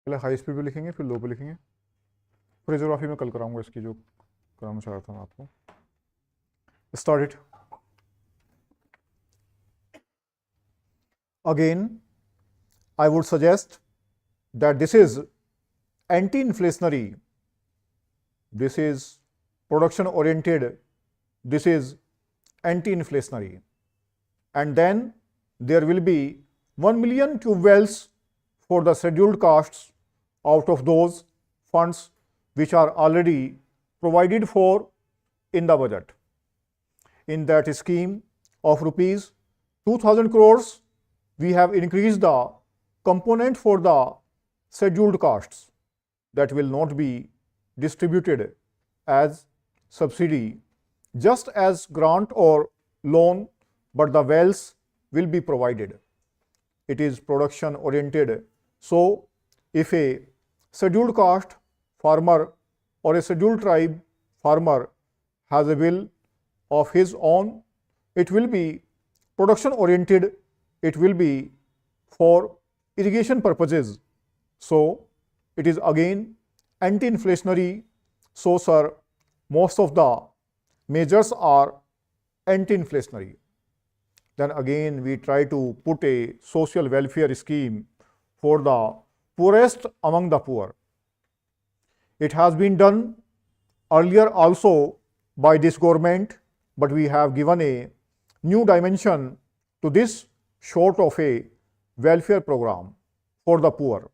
पहले high speed पे लिखेंगे फिर लो पे लिखेंगे। फ्रेजोग्राफी में कल कराऊंगा इसकी जो कराना चाह रहा था मैं आपको। Start it. Again, I would suggest that this is anti-inflationary, this is production oriented, this is anti-inflationary, and then there will be 1 million tube wells for the scheduled costs out of those funds which are already provided for in the budget. In that scheme of rupees 2000 crores, we have increased the component for the scheduled costs that will not be distributed as subsidy just as grant or loan, but the wells will be provided. It is production oriented. So, if a scheduled caste farmer or a scheduled tribe farmer has a well of his own, it will be production oriented, it will be for irrigation purposes. So, it is again anti-inflationary. So, sir, most of the measures are anti-inflationary. Then again we try to put a social welfare scheme for the poorest among the poor. It has been done earlier also by this government, but we have given a new dimension to this sort of a welfare program for the poor.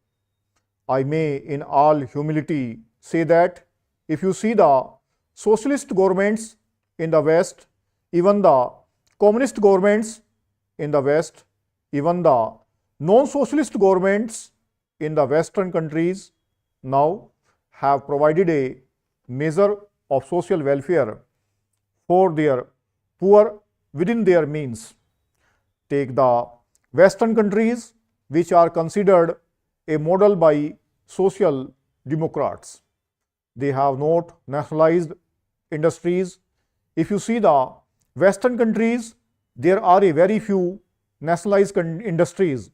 I may in all humility say that if you see the socialist governments in the West, even the communist governments in the West, even the non-socialist governments in the Western countries now have provided a measure of social welfare for their poor within their means. Take the Western countries which are considered a model by social democrats. They have not nationalized industries. If you see the Western countries, there are a very few nationalized industries,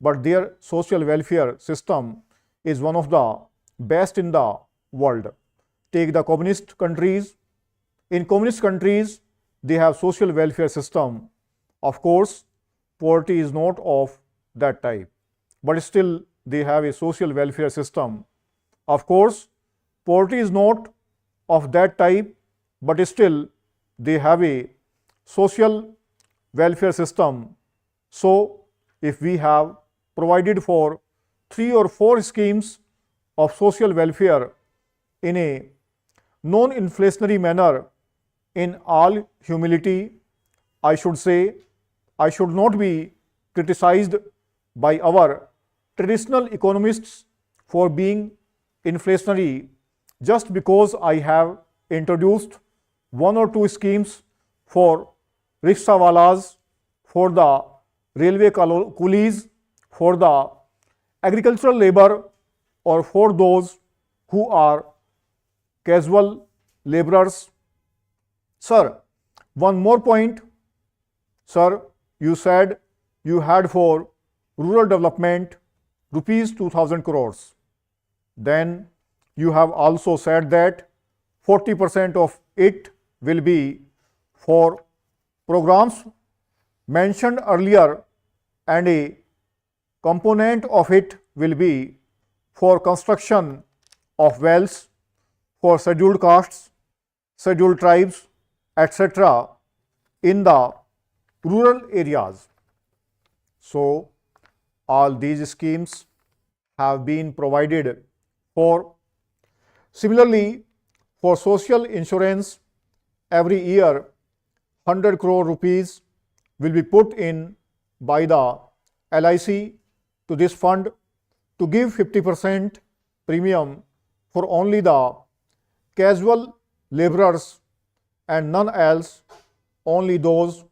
but their social welfare system is one of the best in the world. Take the communist countries. In communist countries, they have social welfare system. Of course, poverty is not of that type, but still they have a social welfare system. Of course, poverty is not of that type, but still they have a social welfare system. So, if we have provided for 3 or 4 schemes of social welfare in a non-inflationary manner, in all humility, I should say I should not be criticized by our traditional economists for being inflationary just because I have introduced 1 or 2 schemes for rickshawalas, for the railway coolies, for the agricultural labor, or for those who are casual laborers. Sir, one more point. Sir, you said you had for rural development rupees 2000 crores. Then you have also said that 40% of it will be for programs mentioned earlier, and a component of it will be for construction of wells for scheduled castes, scheduled tribes, etc. in the rural areas. So, all these schemes have been provided for. Similarly, for social insurance, every year 100 crore rupees will be put in by the LIC to this fund to give 50% premium for only the casual laborers and none else, only those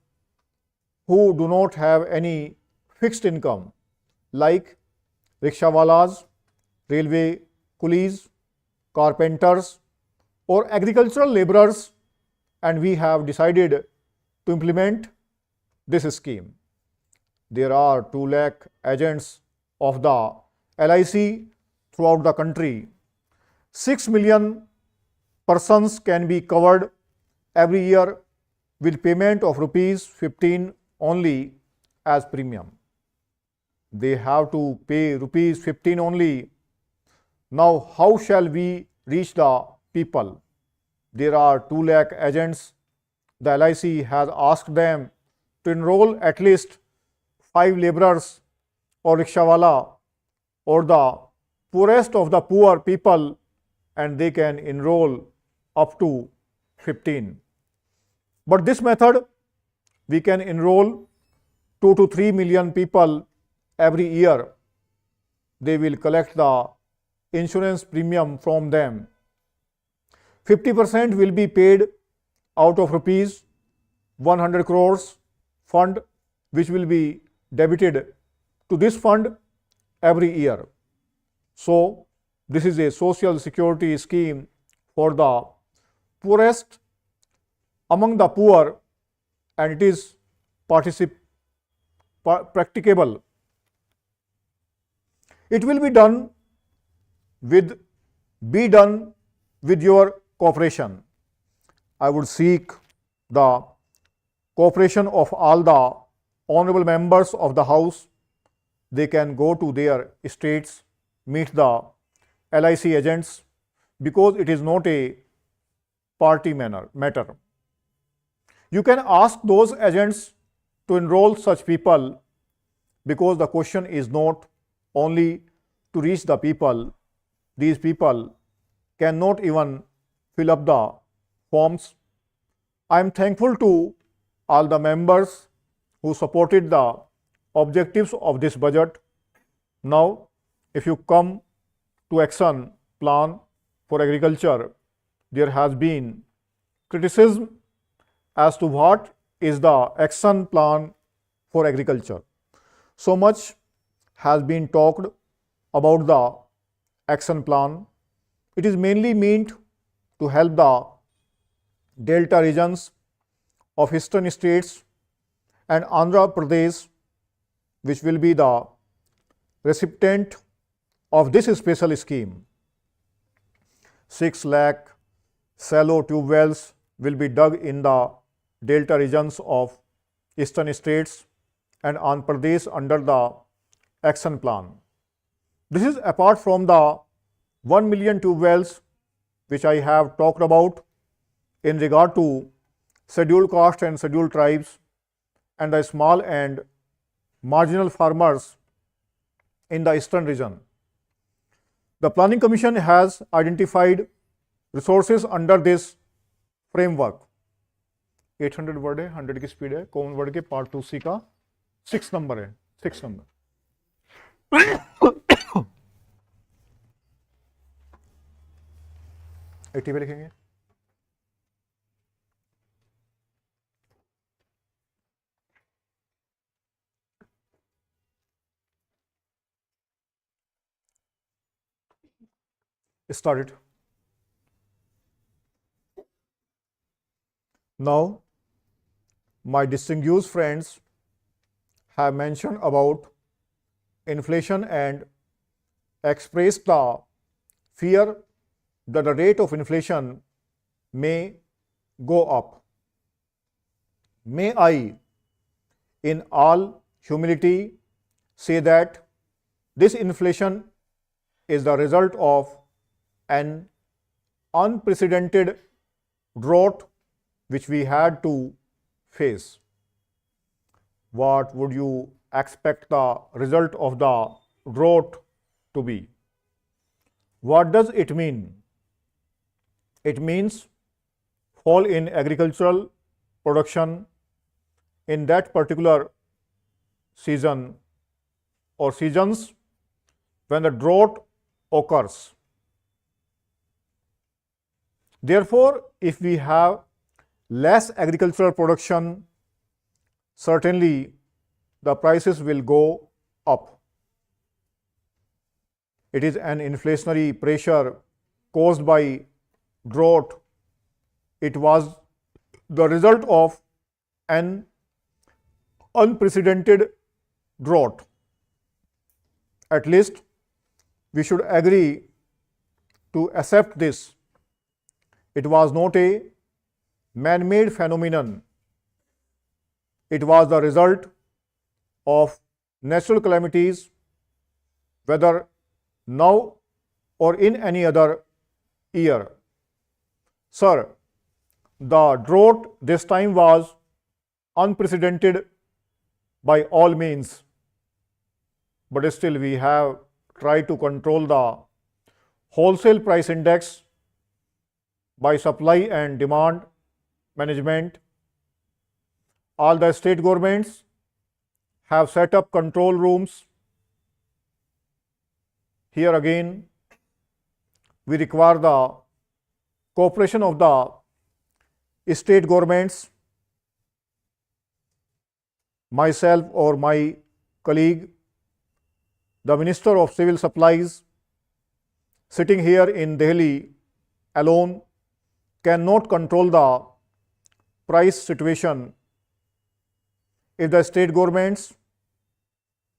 who do not have any fixed income like rickshawalas, railway coolies, carpenters, or agricultural laborers, and we have decided to implement this scheme. There are 2 lakh agents of the LIC throughout the country. 6 million persons can be covered every year with payment of rupees 15 only as premium. They have to pay rupees 15 only. Now, how shall we reach the people? There are 2 lakh agents. The LIC has asked them to enroll at least 5 laborers or rickshawala or the poorest of the poor people, and they can enroll up to 15. But this method, we can enroll 2 to 3 million people every year. They will collect the insurance premium from them. 50% will be paid out of rupees 100 crores fund, which will be debited to this fund every year. So, this is a social security scheme for the poorest among the poor, and it is practicable. It will be done with your cooperation. I would seek the cooperation of all the honorable members of the House. They can go to their states, meet the LIC agents, because it is not a party matter. You can ask those agents to enroll such people, because the question is not only to reach the people. These people cannot even fill up the forms. I am thankful to all the members who supported the objectives of this budget. Now, if you come to action plan for agriculture, there has been criticism as to what is the action plan for agriculture. So much has been talked about the action plan. It is mainly meant to help the delta regions of eastern states and Andhra Pradesh, which will be the recipient of this special scheme. 6 lakh shallow tube wells will be dug in the delta regions of eastern states and Andhra Pradesh under the action plan. This is apart from the 1 million tube wells which I have talked about in regard to scheduled caste and scheduled tribes and the small and marginal farmers in the eastern region. The Planning Commission has identified resources under this framework. 800 word है, 100 की speed है, common word के part 2C का 6 number है, 6 number. Eighty पे लिखेंगे. Started. Now, my distinguished friends have mentioned about inflation and expressed the fear that the rate of inflation may go up. May I, in all humility, say that this inflation is the result of an unprecedented drought which we had to face. What would you expect the result of the drought to be? What does it mean? It means fall in agricultural production in that particular season or seasons when the drought occurs. Therefore, if we have less agricultural production, certainly the prices will go up. It is an inflationary pressure caused by drought. It was the result of an unprecedented drought. At least we should agree to accept this. It was not a man-made phenomenon. It was the result of natural calamities, whether now or in any other year. Sir, the drought this time was unprecedented by all means, but still we have tried to control the wholesale price index by supply and demand management. All the state governments have set up control rooms. Here again, we require the cooperation of the state governments. Myself or my colleague, the Minister of Civil Supplies, sitting here in Delhi alone, cannot control the price situation if the state governments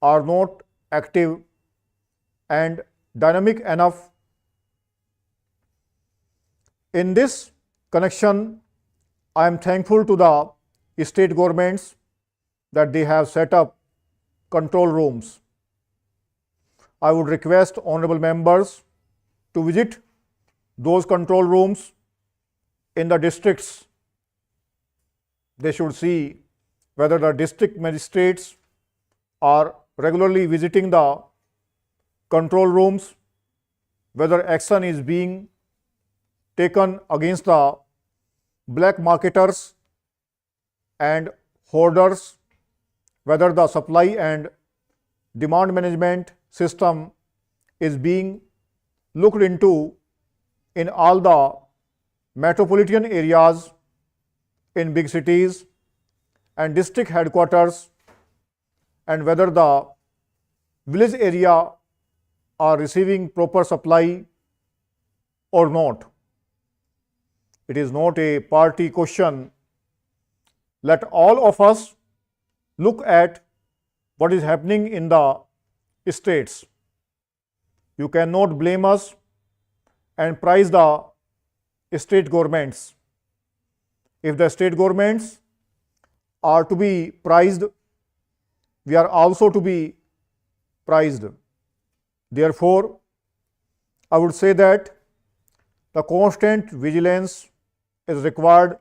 are not active and dynamic enough. In this connection, I am thankful to the state governments that they have set up control rooms. I would request honorable members to visit those control rooms in the districts. They should see whether the district magistrates are regularly visiting the control rooms, whether action is being taken against the black marketers and hoarders, whether the supply and demand management system is being looked into in all the metropolitan areas, in big cities and district headquarters, and whether the village area are receiving proper supply or not. It is not a party question. Let all of us look at what is happening in the states. You cannot blame us and praise the state governments. If the state governments are to be praised, we are also to be praised. Therefore, I would say that the constant vigilance is required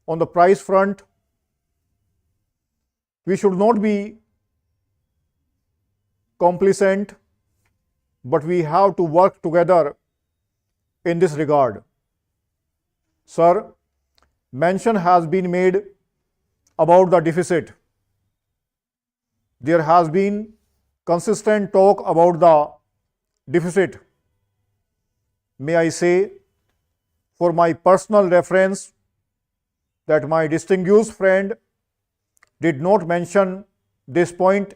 on the price front. We should not be complacent, but we have to work together in this regard. Sir, mention has been made about the deficit. There has been consistent talk about the deficit. May I say, for my personal reference, that my distinguished friend did not mention this point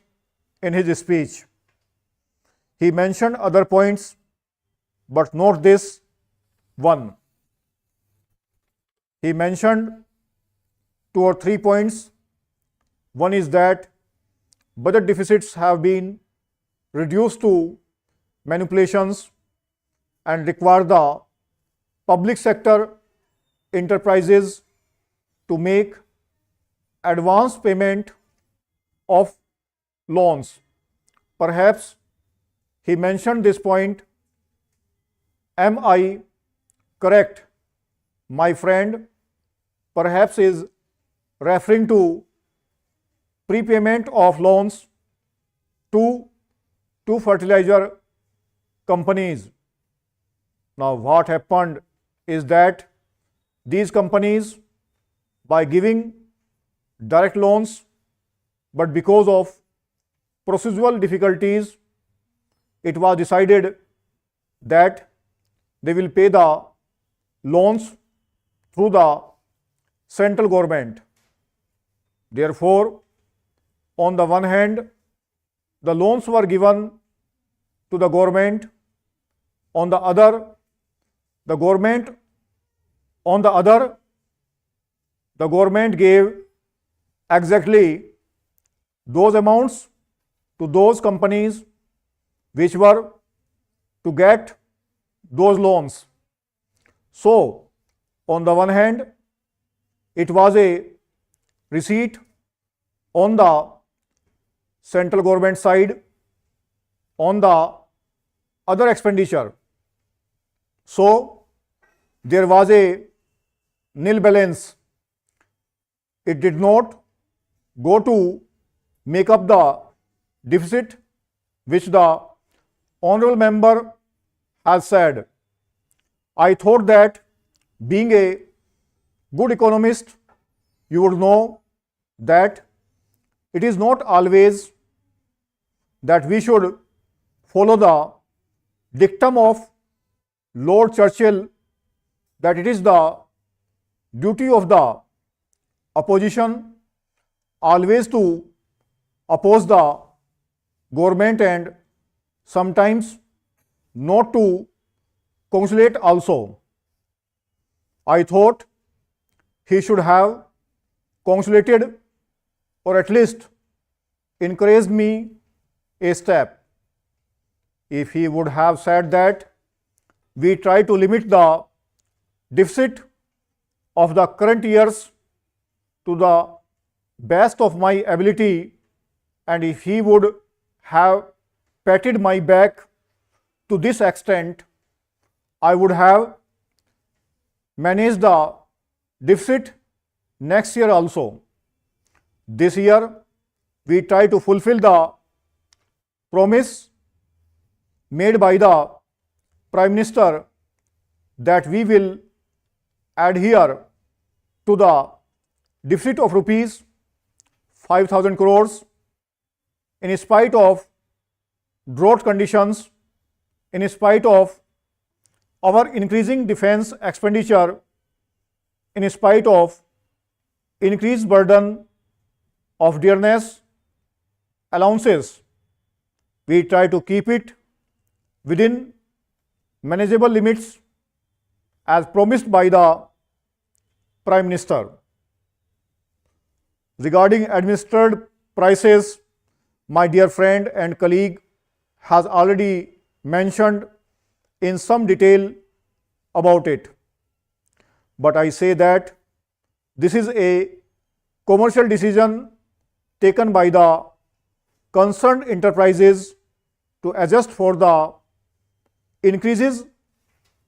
in his speech. He mentioned other points, but not this one. He mentioned 2 or 3 points. One is that budget deficits have been reduced to manipulations and require the public sector enterprises to make advance payment of loans. Perhaps he mentioned this point. Am I correct? My friend perhaps is referring to prepayment of loans to fertilizer companies. Now, what happened is that these companies, by giving direct loans, but because of procedural difficulties, it was decided that they will pay the loans through the central government. Therefore, on the one hand, the loans were given to the government. On the other, the government gave exactly those amounts to those companies which were to get those loans. So, on the one hand, it was a receipt on the central government side, on the other expenditure. So, there was a nil balance. It did not go to make up the deficit which the honorable member has said. I thought that being a good economist, you would know that it is not always that we should follow the dictum of Lord Churchill, that it is the duty of the opposition always to oppose the government and sometimes not to congratulate also. I thought he should have congratulated or at least encouraged me a step. If he would have said that we try to limit the deficit of the current years to the best of my ability, and if he would have patted my back to this extent, I would have managed the deficit next year also. This year, we try to fulfill the promise made by the Prime Minister that we will adhere to the deficit of rupees 5,000 crores in spite of drought conditions, in spite of our increasing defense expenditure, in spite of increased burden of dearness allowances. We try to keep it within manageable limits as promised by the Prime Minister. Regarding administered prices, my dear friend and colleague has already mentioned in some detail about it. But I say that this is a commercial decision taken by the concerned enterprises to adjust for the increases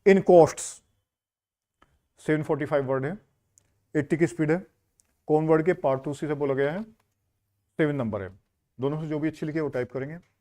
in costs. 745 word है, 80 की speed है, कौन word के part 2C से बोला गया है, 7 number है, दोनों से जो भी अच्छी लिखे वो टाइप करेंगे.